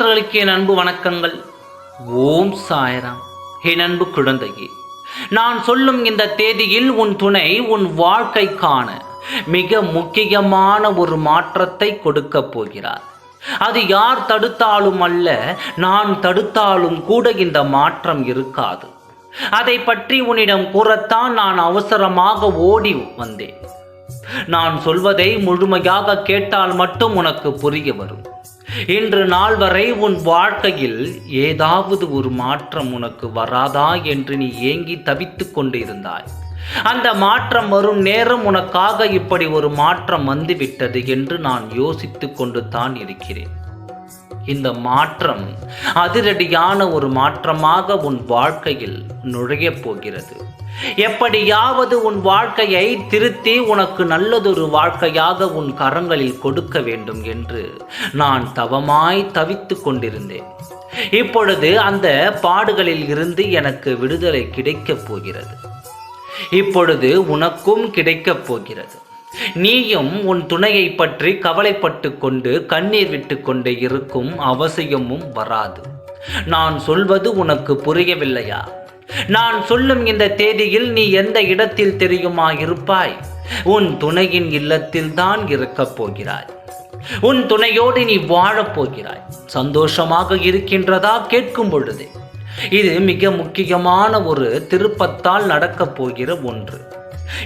நண்பர்களுக்கு என் அன்பு வணக்கங்கள். ஓம் சாய்ராம். என் அன்பு குழந்தையே, நான் சொல்லும் இந்த தேதியில் உன் துணை உன் வாழ்க்கைக்கான மிக முக்கியமான ஒரு மாற்றத்தை கொடுக்க போகிறார். அது யார் தடுத்தாலும் அல்ல, நான் தடுத்தாலும் கூட இந்த மாற்றம் இருக்காது. அதை பற்றி உன்னிடம் கூறத்தான் நான் அவசரமாக ஓடி வந்தேன். நான் சொல்வதை முழுமையாக கேட்டால் மட்டும் உனக்கு புரிய வரும். இன்று நாள் வரை உன் வாழ்க்கையில் ஏதாவது ஒரு மாற்றம் உனக்கு வராதா என்று நீ ஏங்கி தவித்துக் கொண்டு இருந்தாய். அந்த மாற்றம் வரும் நேரம் உனக்காக இப்படி ஒரு மாற்றம் வந்துவிட்டது என்று நான் யோசித்துக் கொண்டு தான் இருக்கிறேன். இந்த மாற்றம் அதிரடியான ஒரு மாற்றமாக உன் வாழ்க்கையில் நுழையப் போகிறது. எப்படியாவது உன் வாழ்க்கையை திருத்தி உனக்கு நல்லதொரு வாழ்க்கையாக உன் கரங்களில் கொடுக்க வேண்டும் என்று நான் தவமாய் தவித்து கொண்டிருந்தேன். இப்பொழுது அந்த பாடுகளில் இருந்து எனக்கு விடுதலை கிடைக்கப் போகிறது. இப்பொழுது உனக்கும் கிடைக்கப் போகிறது. நீயும் உன் துணையை பற்றி கவலைப்பட்டு கொண்டு கண்ணீர் விட்டு கொண்டே இருக்கும் அவசியமும் வராது. நான் சொல்வது உனக்கு புரியவில்லையா? நான் சொல்லும் இந்த தேதியில் நீ எந்த இடத்தில் தெரியுமா இருப்பாய்? உன் துணையின் இல்லத்தில் தான் இருக்கப் போகிறாய். உன் துணையோடு நீ வாழப் போகிறாய். சந்தோஷமாக இருக்கின்றதா கேட்கும் பொழுது இது மிக முக்கியமான ஒரு திருப்பத்தால் நடக்கப் போகிற ஒன்று.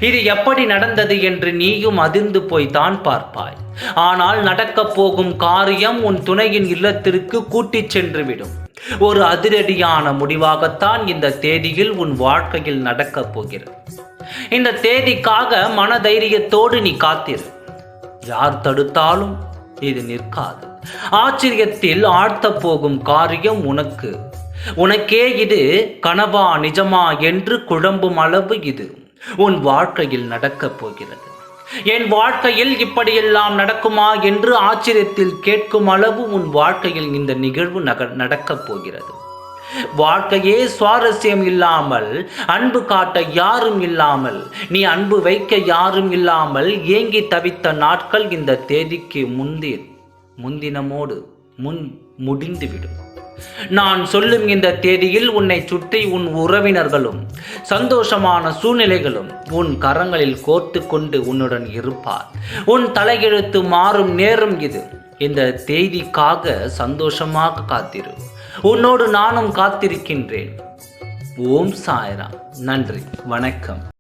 இது எப்படி நடந்தது என்று நீயும் அதிர்ந்து போய்தான் பார்ப்பாய். ஆனால் நடக்கப் போகும் காரியம் உன் துணையின் இல்லத்திற்கு கூட்டிச் சென்றுவிடும். ஒரு அதிரடியான முடிவாகத்தான் இந்த தேதியில் உன் வாழ்க்கையில் நடக்கப் போகிறது. இந்த தேதிக்காக மனதைரியத்தோடு நீ காத்திரு. யார் தடுத்தாலும் இது நிற்காது. ஆச்சரியத்தில் ஆழ்த்தப் போகும் காரியம் உனக்கே இது கனவா நிஜமா என்று குழம்பும் அளவு இது உன் வாழ்க்கையில் நடக்கப் போகிறது. என் வாழ்க்கையில் இப்படியெல்லாம் நடக்குமா என்று ஆச்சரியத்தில் கேட்கும் அளவு உன் வாழ்க்கையில் இந்த நிகழ்வு நடக்கப் போகிறது. வாழ்க்கையே சுவாரஸ்யம் இல்லாமல், அன்பு காட்ட யாரும் இல்லாமல், நீ அன்பு வைக்க யாரும் இல்லாமல் ஏங்கி தவித்த நாட்கள் இந்த தேதிக்கு முன்தினமோடு முடிந்துவிடும். நான் சொல்லும் இந்த தேதியில் உன்னை சுற்றி உன் உறவினர்களும் சந்தோஷமான சூழ்நிலைகளும் உன் கரங்களில் கோர்த்து கொண்டு உன்னுடன் இருப்பார். உன் தலையெழுத்து மாறும் நேரம் இது. இந்த தேதிக்காக சந்தோஷமாக காத்திரு. உன்னோடு நானும் காத்திருக்கின்றேன். ஓம் சாய்ராம். நன்றி, வணக்கம்.